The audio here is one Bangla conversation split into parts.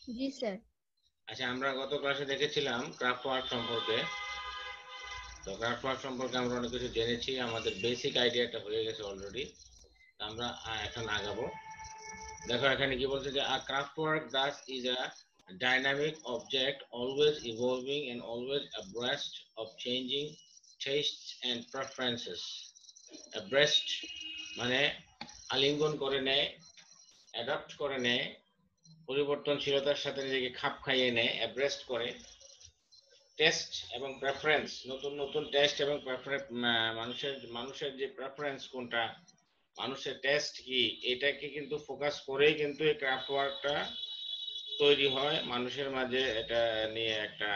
জি স্যার। আচ্ছা, আমরা গত ক্লাসে দেখেছিলাম ক্রাফট ওয়ার্ক সম্পর্কে। তো ক্রাফট ওয়ার্ক সম্পর্কে আমরা অনেক কিছু জেনেছি, আমাদের বেসিক আইডিয়াটা হয়ে গেছে অলরেডি। আমরা এখন আগাবো। দেখো এখানে কি বলছে যে craft work Das is a dynamic object always evolving and always abreast of changing tastes and preferences. Abreast মানে আলিঙ্গন করে নেয়, অ্যাডাপ্ট করে নেয়, পরিবর্তনশীলতার সাথে নিজেকে খাপ খাইয়ে নেয়, অ্যাব্রেস্ট করে। টেস্ট এবং প্রেফারেন্স, নতুন নতুন টেস্ট এবং মানুষের মানুষের যে প্রেফারেন্স কোনটা, মানুষের টেস্ট কি, এটাকে কিন্তু ফোকাস করেই কিন্তু এই ক্রাফট ওয়ার্কটা তৈরি হয় মানুষের মাঝে। এটা নিয়ে একটা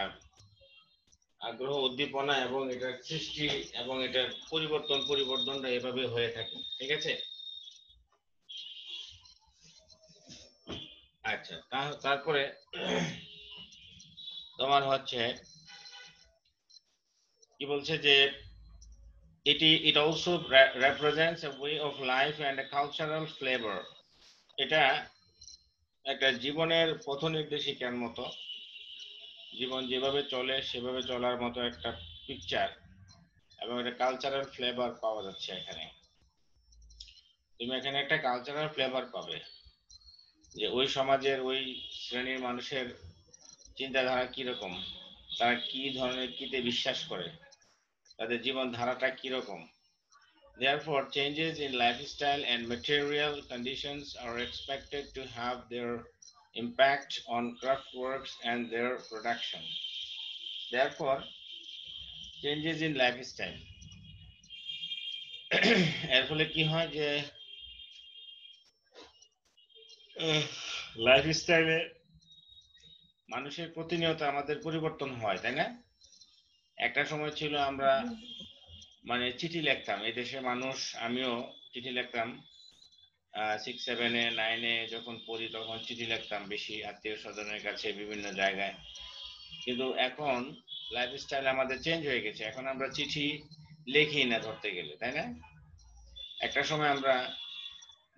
আগ্রহ, উদ্দীপনা এবং এটার সৃষ্টি এবং এটার পরিবর্তনটা এভাবে হয়ে থাকে। ঠিক আছে। আচ্ছা, তারপরে তোমার হচ্ছে কি বলছে যে it also represents a way of life and a cultural flavor. এটা একটা জীবনের পথ নির্দেশিকার মতো, জীবন যেভাবে চলে সেভাবে চলার মতো একটা পিকচার, এবং এটা কালচারাল ফ্লেভার পাওয়া যাচ্ছে এখানে। তুমি এখানে একটা কালচারাল ফ্লেভার পাবে যে ওই সমাজের ওই শ্রেণীর মানুষের চিন্তাধারা কিরকম, তারা কি ধরনের কিতে বিশ্বাস করে, তাদের জীবন ধারাটা কিরকম। Therefore, changes in lifestyle and material conditions are expected to have their impact on craftworks and their production. Therefore, changes in lifestyle এর ফলে কি হয় যে লাইফস্টাইলে মানুষের প্রতিনিয়ত আমাদের পরিবর্তন হয়, তাই না? একটা সময় ছিল আমরা মানে চিঠি লিখতাম, এই দেশের মানুষ, আমিও চিঠি লিখতাম। 6, 7, 9 যখন পড়ি তখন চিঠি লিখতাম বেশি আত্মীয় স্বজনের কাছে বিভিন্ন জায়গায়। কিন্তু এখন লাইফস্টাইল আমাদের চেঞ্জ হয়ে গেছে, এখন আমরা চিঠি লিখি না ধরতে গেলে, তাই না? একটা সময় আমরা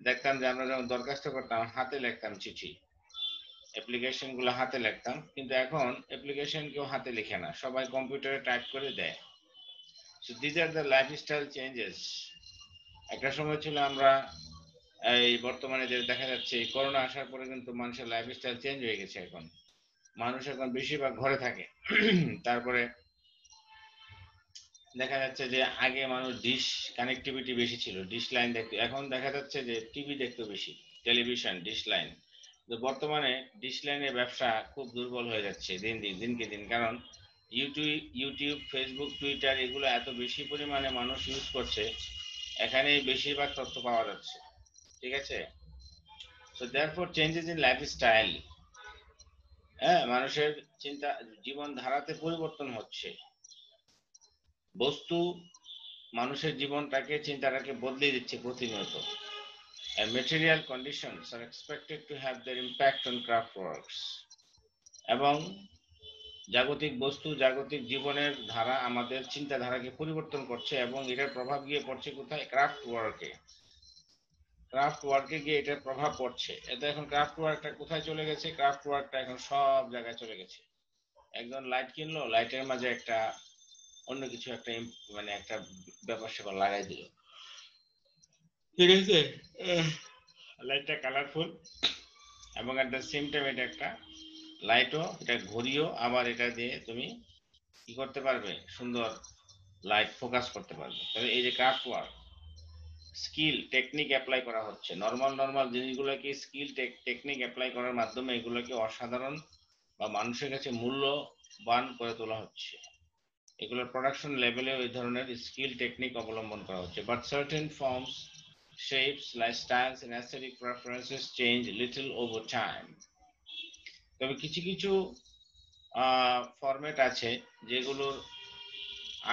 দেখতাম যে আমরা যখন দরখাস্ত করতাম হাতে লিখতাম চিঠি, অ্যাপ্লিকেশন গুলো হাতে লিখতাম, কিন্তু এখন অ্যাপ্লিকেশন কেউ হাতে লিখে না, সবাই কম্পিউটারে টাইপ করে দেয়। So this are the lifestyle changes. একটা সময় ছিল আমরা, এই বর্তমানে যে দেখা যাচ্ছে এই করোনা আসার পরে কিন্তু মানুষের লাইফস্টাইল চেঞ্জ হয়ে গেছে। এখন মানুষ এখন বেশিরভাগ ঘরে থাকে। তারপরে দেখা যাচ্ছে যে আগে মানুষ ডিশ কানেক্টিভিটি বেশি ছিল, ডিশ লাইন দেখতে, এখন দেখা যাচ্ছে যে টিভি দেখতে বেশি, টেলিভিশন, ডিশ লাইন। তো বর্তমানে ডিশ লাইনের ব্যবসা খুব দুর্বল হয়ে যাচ্ছে দিনকে দিন, কারণ ইউটিউব, ফেসবুক, টুইটার এগুলো এত বেশি পরিমাণে মানুষ ইউজ করছে, এখানেই বেশিরভাগ তথ্য পাওয়া যাচ্ছে। ঠিক আছে। So therefore changes in lifestyle, হ্যাঁ, মানুষের চিন্তা জীবন ধারাতে পরিবর্তন হচ্ছে। বস্তু মানুষের জীবনটাকে, চিন্তাটাকে বদলে দিচ্ছে প্রতিনিয়ত। And material conditions are expected to have their impact on craftworks. এবং জাগতিক বস্তু, জাগতিক জীবনের ধারা আমাদের চিন্তাধারাকে পরিবর্তন করছে, এবং এটার প্রভাব গিয়ে পড়ছে কোথায়? ক্রাফট ওয়ার্কে। ক্রাফট ওয়ার্কে গিয়ে এটার প্রভাব পড়ছে। এটা এখন ক্রাফট ওয়ার্কটা কোথায় চলে গেছে? ক্রাফট ওয়ার্কটা এখন সব জায়গায় চলে গেছে। একজন লাইট কিনলো, লাইটের মাঝে একটা অন্য কিছু একটা মানে একটা ব্যাপার স্যাপার লাগাই দিল। ঠিক আছে, লাইটটা কালারফুল, এবং এট দ্য সেম টাইম এটা একটা লাইটও, এটা ঘড়িও, আবার এটা দিয়ে তুমি কি করতে পারবে? সুন্দর লাইট ফোকাস করতে পারবে। তাহলে এই যে craft work, skill technique apply করা হচ্ছে, নর্মাল নর্মাল জিনিসগুলোকে স্কিল টেকনিক অ্যাপ্লাই করার মাধ্যমে এগুলোকে অসাধারণ বা মানুষের কাছে মূল্যবান করে তোলা হচ্ছে। এগুলোর প্রোডাকশন লেভেলে ওই ধরনের স্কিল টেকনিক অবলম্বন করা হচ্ছে। But certain forms, shapes, lifestyles and aesthetic preferences change little over time. তবে কিছু কিছু ফরম্যাট আছে যেগুলোর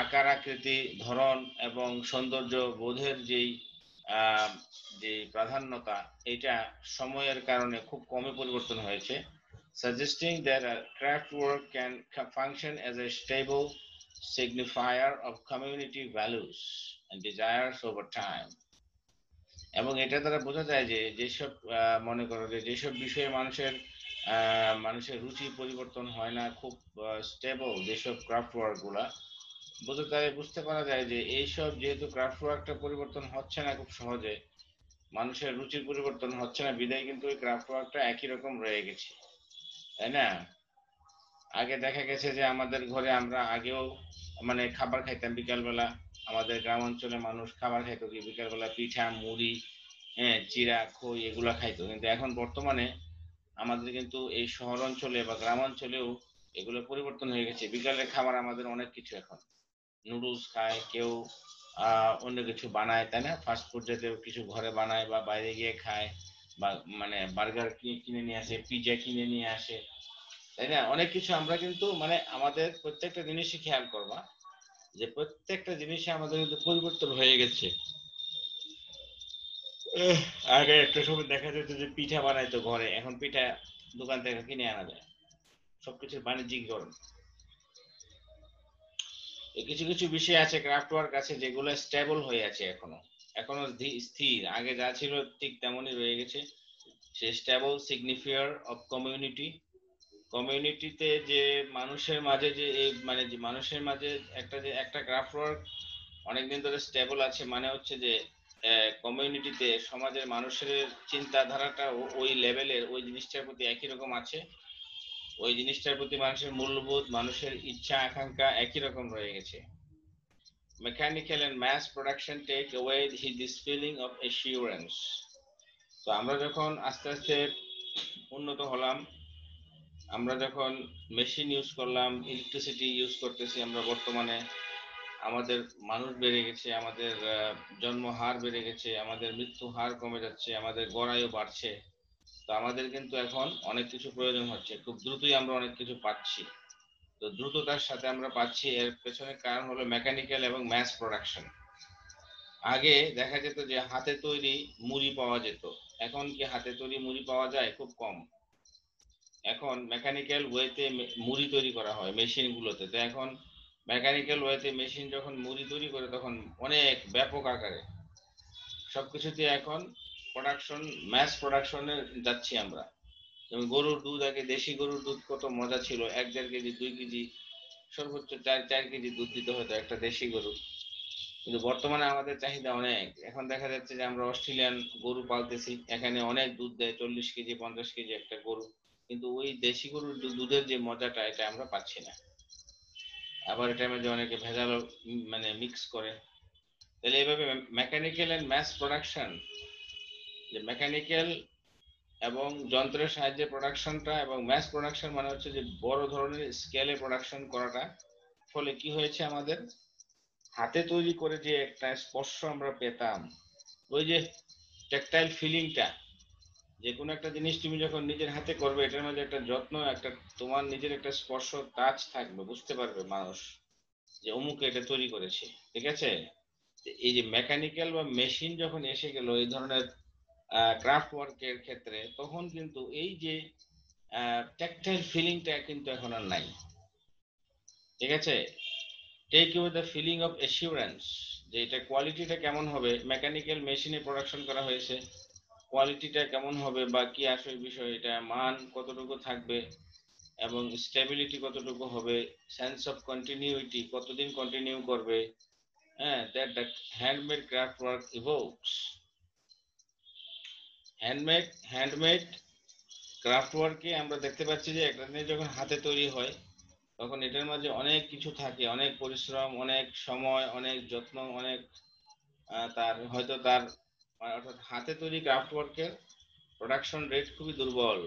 আকার, আকৃতি, ধরন এবং সৌন্দর্য বোধের যে প্রাধান্যতা, এটা সময়ের কারণে খুব কমে পরিবর্তন হয়েছে, suggesting that a craft work can function as a stable signifier of community values and desires over time. এবং এটা দ্বারা বোঝা যায় যে যেসব মনে করো যে যেসব বিষয়ে মানুষের মানুষের রুচি পরিবর্তন হয় না, খুব স্টেবল যেসব ক্রাফট ওয়ার্ক গুলা বুঝতে পারা যায় যে এইসব যেহেতু ক্রাফট ওয়ার্কটা পরিবর্তন হচ্ছে না খুব সহজে, মানুষের রুচির পরিবর্তন হচ্ছে না বিদায় কিন্তু ওই ক্রাফট ওয়ার্কটা একই রকম রয়ে গেছে, তাই না? আগে দেখা গেছে যে আমাদের ঘরে আমরা আগেও মানে খাবার খাইতাম বিকালবেলা, আমাদের গ্রাম অঞ্চলে মানুষ খাবার খাইতো কি বিকালবেলা পিঠা মুড়ি, হ্যাঁ চিড়া খই এগুলা খাইতো, কিন্তু এখন বর্তমানে আমাদের কিন্তু এই শহর অঞ্চলে বা গ্রাম অঞ্চলেও এগুলো পরিবর্তন হয়ে গেছে। বিকালের খাবার আমাদের অনেক কিছু এখন, নুডলস খায় কেউ, অন্য কিছু বানায়, তাই না? ফাস্ট ফুড জাতীয় কিছু ঘরে বানায় বা বাইরে গিয়ে খায়, বা মানে বার্গার কিনে নিয়ে আসে, পিৎজা কিনে নিয়ে আসে, তাই না? অনেক কিছু আমরা কিন্তু মানে আমাদের প্রত্যেকটা জিনিসই খেয়াল করবা যে প্রত্যেকটা জিনিসে আমাদের কিন্তু পরিবর্তন হয়ে গেছে। এহ, আগে একটা সময় দেখা যেত যে পিঠা বানাইতো ঘরে, এখন পিঠা দোকান থেকে কিনে আনা যায়, সবকিছুর বাণিজ্যিকরণ। কিছু কিছু বিষয় আছে ক্রাফট ওয়ার্ক আছে যেগুলো স্টেবল হয়ে আছে এখনো, এখনো স্থির, আগে যা ছিল ঠিক তেমনই রয়ে গেছে। সে স্টেবল সিগনিফায়ার অফ কমিউনিটি, কমিউনিটিতে যে মানুষের মাঝে যে এই মানে যে মানুষের মাঝে একটা যে একটা ক্রাফট ওয়ার্ক অনেকদিন ধরে স্টেবল আছে, মানে হচ্ছে যে কমিউনিটিতে সমাজের মানুষের চিন্তাধারাটা ওই লেভেলের, ওই জিনিসটার প্রতি একই রকম আছে, ওই জিনিসটার প্রতি মানুষের মূল্যবোধ মানুষের ইচ্ছা আকাঙ্ক্ষা একই রকম রয়ে গেছে। Mechanical and mass production take away this feeling of assurance. তো আমরা যখন আস্তে আস্তে উন্নত হলাম, আমরা যখন মেশিন ইউজ করলাম, ইলেকট্রিসিটি ইউজ করতেছি আমরা বর্তমানে, আমাদের মানুষ বেড়ে গেছে, আমাদের জন্ম হার বেড়ে গেছে, আমাদের মৃত্যু হার কমে যাচ্ছে, আমাদের গড়াইও বাড়ছে, তো আমাদের কিন্তু এখন অনেক কিছু প্রয়োজন হচ্ছে, খুব দ্রুতই আমরা অনেক কিছু পাচ্ছি। তো দ্রুততার সাথে আমরা পাচ্ছি, এর পেছনে কারণ হলো মেকানিক্যাল এবং ম্যাস প্রোডাকশন। আগে দেখা যেত যে হাতে তৈরি মুড়ি পাওয়া যেত, এখন কি হাতে তৈরি মুড়ি পাওয়া যায়? খুব কম। এখন মেকানিক্যাল ওয়েতে মুড়ি তৈরি করা হয় মেশিন গুলোতে, তো এখন মেকানিক্যাল ওয়েতে মেশিন যখন মুড়ি তৈরি করে তখন অনেক ব্যাপক আকারে সবকিছুতে এখন প্রোডাকশন, ম্যাস প্রোডাকশনে যাচ্ছি আমরা। যেমন গরুর দুধ, আগে দেশি গরুর দুধ কত মজা ছিল, 1-1.5 কেজি 2 কেজি সর্বোচ্চ 4-4 কেজি দুধ দিতে হতো একটা দেশি গরু, কিন্তু বর্তমানে আমাদের চাহিদা অনেক, এখন দেখা যাচ্ছে যে আমরা অস্ট্রেলিয়ান গরু পালতেছি, এখানে অনেক দুধ দেয়, 40 কেজি 50 কেজি একটা গরু, কিন্তু ওই দেশি গরুর দুধের যে মজাটা এটা আমরা পাচ্ছি না। আবার এটার মধ্যে অনেকে ভেজাল মানে মিক্স করে। তাহলে এইভাবে মেকানিক্যাল এন্ড ম্যাস প্রোডাকশন, যে মেকানিক্যাল এবং যন্ত্রের সাহায্যে প্রোডাকশনটা, এবং ম্যাস প্রোডাকশন মানে হচ্ছে যে বড় ধরনের স্কেলে প্রোডাকশন করাটা, ফলে কি হয়েছে আমাদের হাতে তৈরি করে যে একটা স্পর্শ আমরা পেতাম, ওই যে টেকটাইল ফিলিংটা, যে কোনো একটা জিনিস তুমি যখন নিজের হাতে করবে এটার মধ্যে একটা যত্ন, একটা তোমার নিজের একটা স্পর্শ টাচ থাকবে, বুঝতে পারবে মানুষ যে অমুক এটা তৈরি করেছে, ঠিক আছে? এই যে মেকানিক্যাল বা মেশিন যখন এসে গেল এই ধরনের ক্রাফট ওয়ার্কের ক্ষেত্রে, তখন কিন্তু এই যে ট্যাকটাইল ফিলিংটা কিন্তু এখন আর নাই, ঠিক আছে? Take you the feeling of assurance, যে এটা কোয়ালিটিটা কেমন হবে, মেকানিক্যাল মেশিনে প্রোডাকশন করা হয়েছে, কোয়ালিটিটা কেমন হবে বা কি আসল বিষয়, এটা মান কতটুকু থাকবে এবং স্টেবিলিটি কতটুকু হবে, সেন্স অফ কন্টিনিউইটি কতদিন কন্টিনিউ করবে, হ্যাঁ, that the handmade craft work evokes. Handmade craft ওয়ার্কে আমরা দেখতে পাচ্ছি যে একটা জিনিস যখন হাতে তৈরি হয় তখন এটার মাঝে অনেক কিছু থাকে, অনেক পরিশ্রম, অনেক সময়, অনেক যত্ন, অনেক তার হয়তো তার অর্থাৎ হাতে তৈরি ক্রাফট ওয়ার্কের প্রোডাকশন রেট খুবই দুর্বল।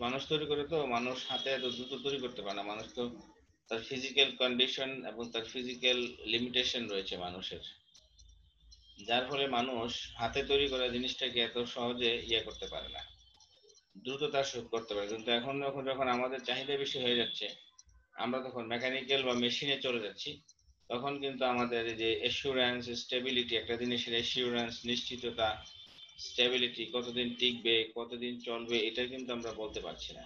মানুষ তৈরি করে, তো মানুষ হাতে এত দ্রুত তৈরি করতে পারে না, মানুষ তো তার ফিজিক্যাল কন্ডিশন এবং তার ফিজিক্যাল লিমিটেশন রয়েছে মানুষের, যার ফলে মানুষ হাতে তৈরি করা জিনিসটাকে এত সহজে করতে পারে না, দ্রুততা শোধ করতে পারে। কিন্তু এখন যখন আমাদের চাহিদা বেশি হয়ে যাচ্ছে, আমরা তখন মেকানিক্যাল বা মেশিনে চলে যাচ্ছি, তখন কিন্তু আমাদের এই যে এসিউরেন্স, স্টেবিলিটি, একটা জিনিসের এসিউরেন্স, নিশ্চিততা, স্টেবিলিটি কতদিন টিকবে, কতদিন চলবে, এটা কিন্তু আমরা বলতে পারছি না।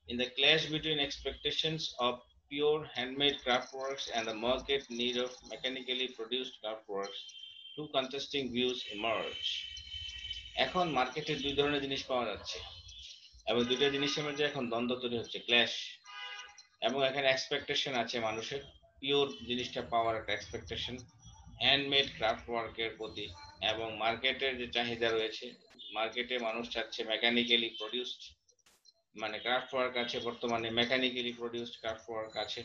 In the clash between expectations of pure handmade craftworks and the market need of mechanically produced craftworks, two contrasting views emerge. এখন মার্কেটে দুই ধরনের জিনিস পাওয়া যাচ্ছে, এবং দুইটা জিনিসের মধ্যে এখন দ্বন্দ্ব তৈরি হচ্ছে, ক্ল্যাশ। এবং এখানে এক্সপেকটেশন আছে মানুষের, পিওর জিনিসটা পাওয়ার একটা এক্সপেকটেশন হ্যান্ডমেড ক্রাফট ওয়ার্কের প্রতি, এবং মার্কেটের যে চাহিদা রয়েছে, মার্কেটে মানুষ চাচ্ছে মেকানিক্যালি প্রডিউসড, মানে ক্রাফট ওয়ার্ক আছে বর্তমানে, মেকানিক্যালি প্রডিউসড ক্রাফট ওয়ার্ক আছে,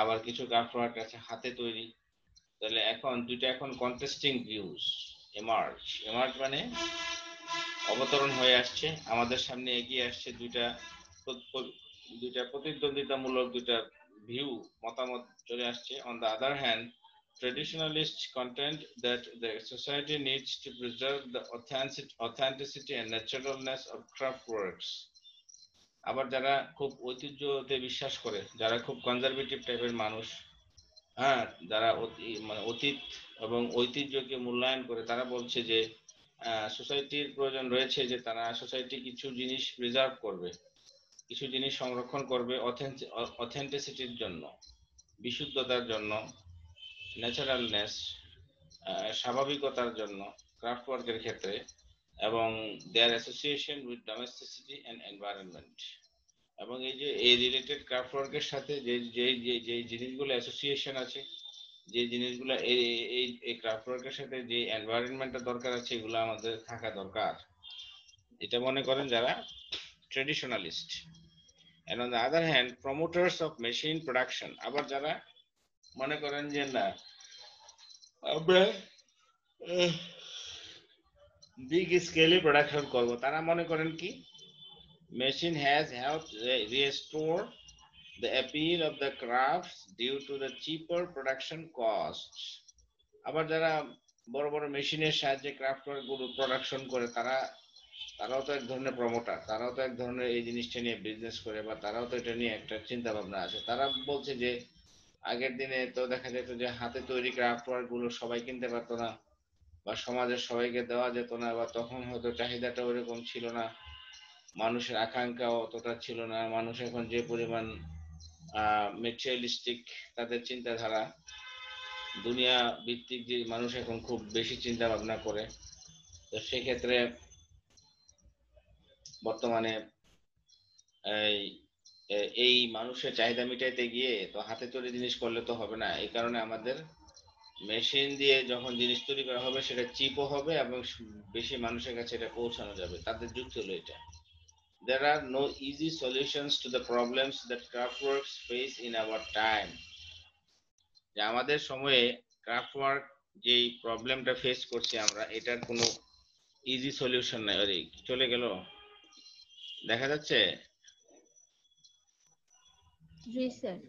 আবার কিছু ক্রাফট ওয়ার্ক আছে হাতে তৈরি। তাহলে এখন দুইটা এখন কন্টেস্টিং ভিউজ এমার্জ, এমার্জ মানে অবতরণ হয়ে আসছে, আমাদের সামনে এগিয়ে আসছে দুইটা প্রতিদ্বন্দ্বিতামূলক দুইটা ভিউ, মতামত চলে আসছে। On the other hand, traditionalists contend that the society needs to preserve the authenticity and naturalness of craft works. আবার যারা খুব ঐতিহ্যতে বিশ্বাস করে, যারা খুব কনজারভেটিভ টাইপের মানুষ, হ্যাঁ, যারা মানে অতীত এবং ঐতিহ্যকে মূল্যায়ন করে, তারা বলছে যে সোসাইটির প্রয়োজন রয়েছে যে তারা সোসাইটি কিছু জিনিস প্রিজার্ভ করবে, কিছু জিনিস সংরক্ষণ করবে অথেন্টিসিটির জন্য, বিশুদ্ধতার জন্য, ন্যাচারালনেস, স্বাভাবিকতার জন্য ক্রাফট ওয়ার্কের ক্ষেত্রে, এবং দেয়ার অ্যাসোসিয়েশন উইথ ডোমেস্টিসিটি অ্যান্ড এনভায়রনমেন্ট। এবং এই যে এই রিলেটেড ক্রাফট ওয়ার্কের সাথে যে যে যে জিনিসগুলো অ্যাসোসিয়েশন আছে, যে জিনিসগুলো এই ক্রাফট ওয়ার্কের সাথে যে এনভায়রনমেন্টটা দরকার আছে, এগুলো আমাদের থাকা দরকার, এটা মনে করেন যারা ট্রেডিশনালিস্ট। and on the other hand, promoters of machine production, আবার যারা মনে করেন যে না, আমরা বিগ স্কেলে প্রোডাকশন করব, তারা মনে করেন কি machine has helped restore the appeal of the crafts due to the cheaper production costs. আবার যারা বড় বড় মেশিনের সাহায্যে ক্রাফট ওয়ার্কগুলো প্রোডাকশন করে, তারাও তো এক ধরনের প্রমোটার, তারাও তো এক ধরনের এই জিনিসটা নিয়ে বিজনেস করে, বা তারাও তো এটা নিয়ে একটা চিন্তা ভাবনা আছে। তারা বলছে যে আগের দিনে তো দেখা যেত যে হাতে তৈরি ক্রাফট ওয়ার্ক গুলো সবাই কিনতে পারতো না, বা সমাজের সবাইকে দেওয়া যেত না, বা তখন হয়তো চাহিদাটা ওইরকম ছিল না, মানুষের আকাঙ্ক্ষাও অতটা ছিল না। মানুষ এখন যে পরিমাণ মেটেরিয়ালিস্টিক তাদের চিন্তাধারা, দুনিয়া ভিত্তিক যে মানুষ এখন খুব বেশি চিন্তা ভাবনা করে, তো সেক্ষেত্রে বর্তমানে এই এই মানুষের চাহিদা মিটাইতে গিয়ে তো হাতে তৈরি জিনিস করলে তো হবে না, এই কারণে আমাদের মেশিন দিয়ে যখন জিনিস তৈরি করা হবে সেটা চিপও হবে এবং বেশি মানুষের কাছে এটা পৌঁছানো যাবে। তাদের যুক্তি হলো এটা, there are no easy solutions to the problems that craftworks face in our time, যে আমাদের সময়ে ক্রাফটওয়ার্ক যেই প্রবলেমটা ফেস করছি আমরা, এটার কোনো ইজি সলিউশন নাই। আরে চলে গেল, দেখা যাচ্ছে? জি স্যার।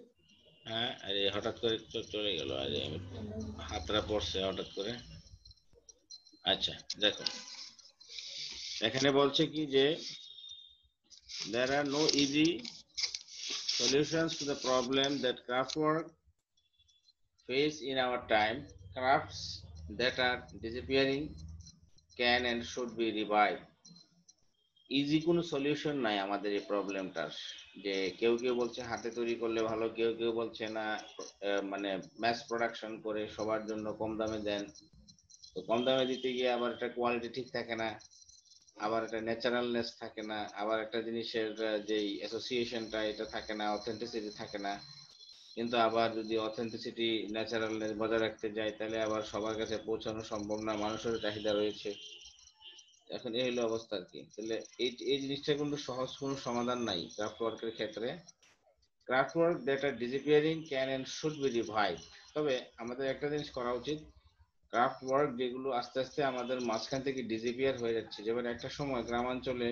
হ্যাঁ, আরে হঠাৎ করে চলে গেল, আরে আমি হাতটা পড়ছে হঠাৎ করে। আচ্ছা দেখো, এখানে বলছে কি যে there are no easy solutions to the problem that craftwork face in our time. Crafts that are disappearing can and should be revived. Easy কোনো সলিউশন নাই আমাদের এই প্রবলেমটার, যে কেউ কেউ বলছে হাতে তৈরি করলে ভালো, কেউ কেউ বলছে না মানে ম্যাস প্রোডাকশন করে সবার জন্য কম দামে দেন, তো কম দামে দিতে গিয়ে আবার একটা কোয়ালিটি ঠিক থাকে না, আবার একটা ন্যাচারালনেস থাকে না, আবার একটা জিনিসের যেই অ্যাসোসিয়েশনটা এটা থাকে না, অথেন্টিসিটি থাকে না। কিন্তু আবার যদি অথেন্টিসিটি ন্যাচারালনেস বজায় রাখতে যাই, তাহলে আবার সবার কাছে পৌঁছানো সম্ভব না, মানুষের চাহিদা রয়েছে। এখন এই হলো অবস্থা আর কি। তাহলে এই জিনিসটা কিন্তু সহজ কোনো সমাধান নাই ক্রাফট ওয়ার্কের ক্ষেত্রে। Craft work that are disappearing can and should be revived. তবে আমাদের একটা জিনিস করা উচিত, ক্রাফট ওয়ার্ক যেগুলো আস্তে আস্তে আমাদের মাঝখান থেকে ডিসঅ্যাপিয়ার হয়ে যাচ্ছে, যেমন একটা সময় গ্রামাঞ্চলে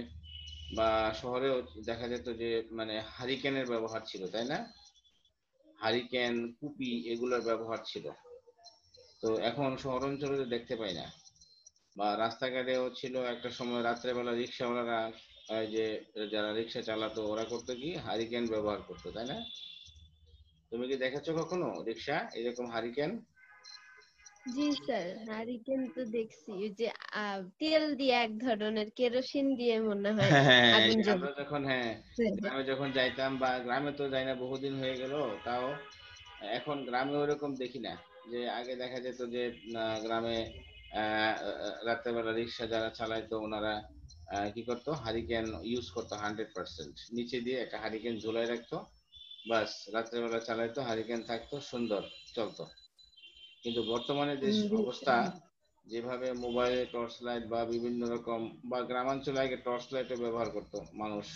বা শহরেও দেখা যেত যে মানে হারিকেনের ব্যবহার ছিল, তাই না? হারিকেন, কুপি, এগুলোর ব্যবহার ছিল, তো এখন শহর অঞ্চলে দেখতে পাই না। বা রাস্তাঘাটেও ছিল একটা সময়, রাত্রেবেলা রিক্সাওয়ালারা, যে যারা রিক্সা চালাতো, ওরা করতো কি হারিকেন ব্যবহার করতো, তাই না? তুমি কি দেখেছো কখনো রিক্সা এরকম হারিকেন? জি স্যার, হারিকেন তো দেখছি, ওই যে তেল দিয়ে, এক ধরনের কেরোসিন দিয়ে মনে হয় হ্যাঁ হ্যাঁ, আগুন আমরা জ্বলতো। যখন, হ্যাঁ, গ্রামে যখন যাইতাম, বা গ্রামে তো যাই না, বহুদিন হয়ে গেল তাও, এখন গ্রামে ওরকম দেখি না। যে আগে দেখা যেত যে গ্রামে রাত্রেবেলা রিক্সা যারা চালাইতো ওনারা কি করতো, হারিকেন ইউজ করতো 100%, নিচে দিয়ে একটা হারিকেন ঝুলাই রাখতো, বাস রাত্রেবেলা চালাইতো, হারিকেন থাকতো, সুন্দর চলতো। কিন্তু বর্তমানে যে জি অবস্থা, স্যার। যেভাবে মোবাইলে টর্চ লাইট বা বিভিন্ন রকম, বা গ্রামাঞ্চলে আগে টর্চ লাইটও ব্যবহার করতো মানুষ,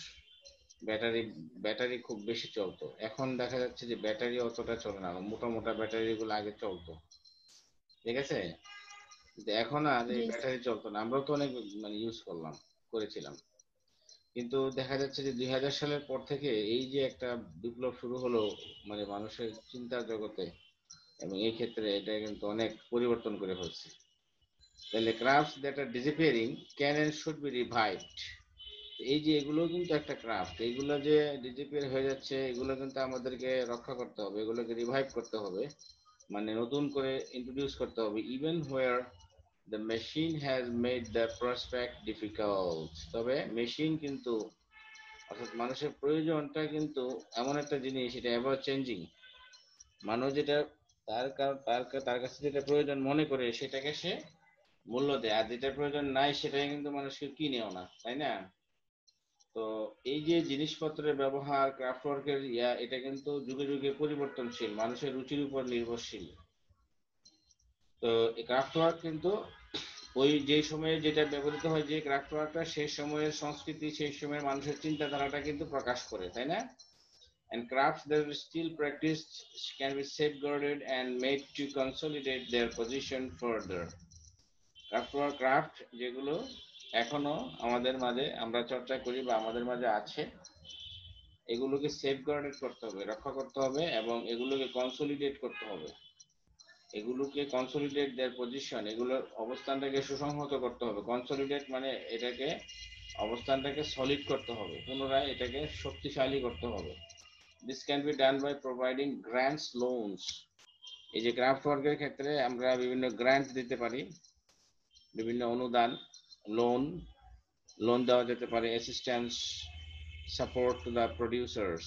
ব্যাটারি ব্যাটারি খুব বেশি চলতো। এখন দেখা যাচ্ছে যে ব্যাটারি অতটা চলে না, মোটা মোটা ব্যাটারি গুলো আগে চলতো, ঠিক আছে। কিন্তু এখন আর এই জি ব্যাটারি চলতো না, আমরাও তো অনেক মানে ইউজ করেছিলাম। কিন্তু দেখা যাচ্ছে যে 2000 সালের পর থেকে এই যে একটা বিপ্লব শুরু হলো মানে মানুষের চিন্তার জগতে, এবং এই ক্ষেত্রে এটা কিন্তু অনেক পরিবর্তন করে ফেলছে। তাহলে crafts that are disappearing can and should be revived. এই যে এগুলো কিন্তু একটা ক্রাফট, এগুলো যে ডিসঅ্যাপিয়ার হয়ে যাচ্ছে, এগুলো কিন্তু আমাদেরকে রক্ষা করতে হবে, এগুলোকে রিভাইভ করতে হবে, মানে নতুন করে ইন্ট্রোডিউস করতে হবে, even where the machine has made the prospect difficult. তবে মেশিন কিন্তু, অর্থাৎ মানুষের প্রয়োজনটা কিন্তু এমন একটা জিনিস, এটা এভার চেঞ্জিং। মানুষ যেটা তার কাছে যেটা প্রয়োজন মনে করে সেটাকে সে মূল্য দেয়, আর যেটা প্রয়োজন নাই সেটাই কিন্তু মানুষকে কিনেও না, তাই না? তো এই যে জিনিসপত্রের ব্যবহার, ক্রাফটওয়ার্কের এটা কিন্তু যুগে যুগে পরিবর্তনশীল, মানুষের রুচির উপর নির্ভরশীল। তো এই ক্রাফটওয়ার্ক কিন্তু ওই যে সময়ে যেটা ব্যবহৃত হয়, যে ক্রাফটওয়ার্কটা সেই সময়ের সংস্কৃতি, সেই সময়ের মানুষের চিন্তাধারাটা কিন্তু প্রকাশ করে, তাই না? And crafts that are still practiced can be safeguarded and made to consolidate their position further. Craft যেগুলো এখনো আমাদের মাঝে আমরা চর্চা করি বা আমাদের মাঝে আছে, এগুলোকে সেফগার্ডেড করতে হবে, রক্ষা করতে হবে, এবং এগুলোকে কনসলিডেট করতে হবে, এগুলোকে কনসলিডেট দেয়ার পজিশন, এগুলোর অবস্থানটাকে সুসংহত করতে হবে। কনসলিডেট মানে এটাকে, অবস্থানটাকে সলিড করতে হবে, পুনরায় এটাকে শক্তিশালী করতে হবে। This can be done by providing grants, loans. এই যে ক্রাফট ওয়ার্কের ক্ষেত্রে আমরা বিভিন্ন গ্র্যান্ট দিতে পারি, বিভিন্ন অনুদান, লোন, লোন দেওয়া যেতে পারে, assistance, support to the producers,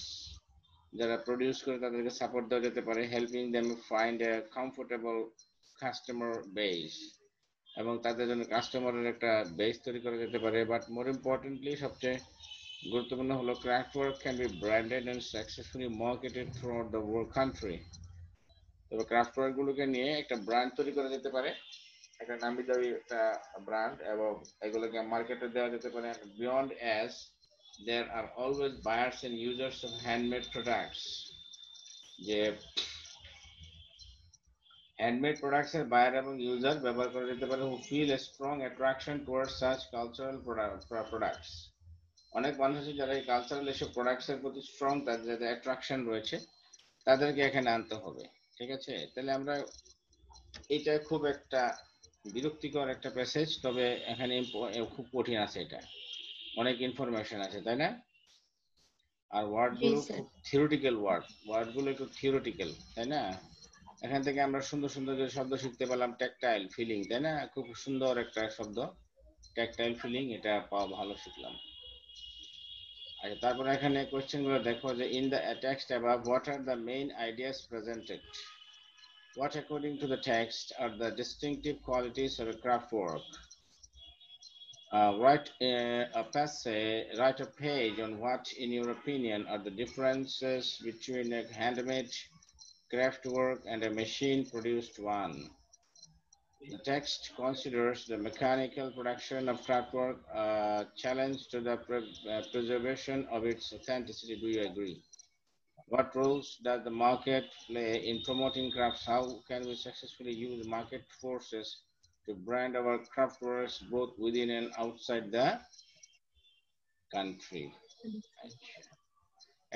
যারা প্রডিউস করে তাদেরকে সাপোর্ট দেওয়া যেতে পারে, helping them find a comfortable customer base, এবং তাদের জন্য কাস্টমারের একটা বেস তৈরি করা যেতে পারে। বাট মোর ইম্পর্টেন্টলি, সবচেয়ে গুরুত্বপূর্ণ হলো craft work can be branded and successfully marketed through out the world country. তবে ক্রাফট ওয়ার্ক গুলোকে নিয়ে একটা ব্র্যান্ড তৈরি করা যেতে পারে, একটা নামি দামি একটা ব্র্যান্ড, এবং এগুলোকে মার্কেটে দেওয়া যেতে পারে। Beyond as there are always buyers and users of handmade products, যে হ্যান্ডমেড প্রোডাক্টস এর বায়ার এবং ইউজার ব্যবহার করা যেতে পারে, who feel a strong attraction towards such cultural products। অনেক মানুষ আছে যারা এই কালচারাল এসব প্রোডাক্টস এর প্রতি স্ট্রং, তাদের যাদের অ্যাট্রাকশন রয়েছে, তাদেরকে এখানে আনতে হবে, ঠিক আছে। তাহলে আমরা, এটা খুব একটা বিরক্তিকর একটা প্যাসেজ, তবে এখানে খুব কঠিন আছে, এটা অনেক ইনফরমেশন আছে, তাই না? আর জি ওয়ার্ডগুলো স্যার। খুব থিওরিটিক্যাল, ওয়ার্ডগুলো একটু থিওরিটিক্যাল, তাই না? এখান থেকে আমরা সুন্দর সুন্দর যে শব্দ শিখতে পেলাম, ট্যাকটাইল ফিলিং, তাই না? খুব সুন্দর একটা শব্দ, ট্যাকটাইল ফিলিং, এটা ভালো শিখলাম। আচ্ছা, তারপরে এখানে কোয়েশ্চেন গুলো দেখো, যে in the text above what are the main ideas presented, what according to the text are the distinctive qualities of a craft work? Write a page on what, in your opinion, are the differences between a handmade craft work and a machine-produced one. The text considers the mechanical production of craftwork a challenge to the preservation of its authenticity. Do you agree? What roles does the market play in promoting crafts? How can we successfully use market forces to brand our craftworks both within and outside the country?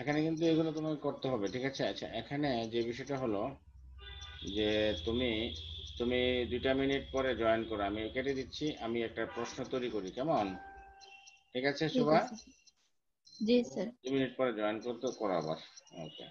এখানে কিন্তু এগুলো তোমাকে করতে হবে, ঠিক আছে। আচ্ছা, এখানে যে বিষয়টা হলো যে তুমি তুমি 2টা মিনিট পরে জয়েন করো, আমি কেটে দিচ্ছি, আমি একটা প্রশ্ন তৈরি করি, কেমন? ঠিক আছে ঠিক শোভা, আছে স্যার। জি স্যার। 2 মিনিট পরে জয়েন করতে করো আবার। ওকে।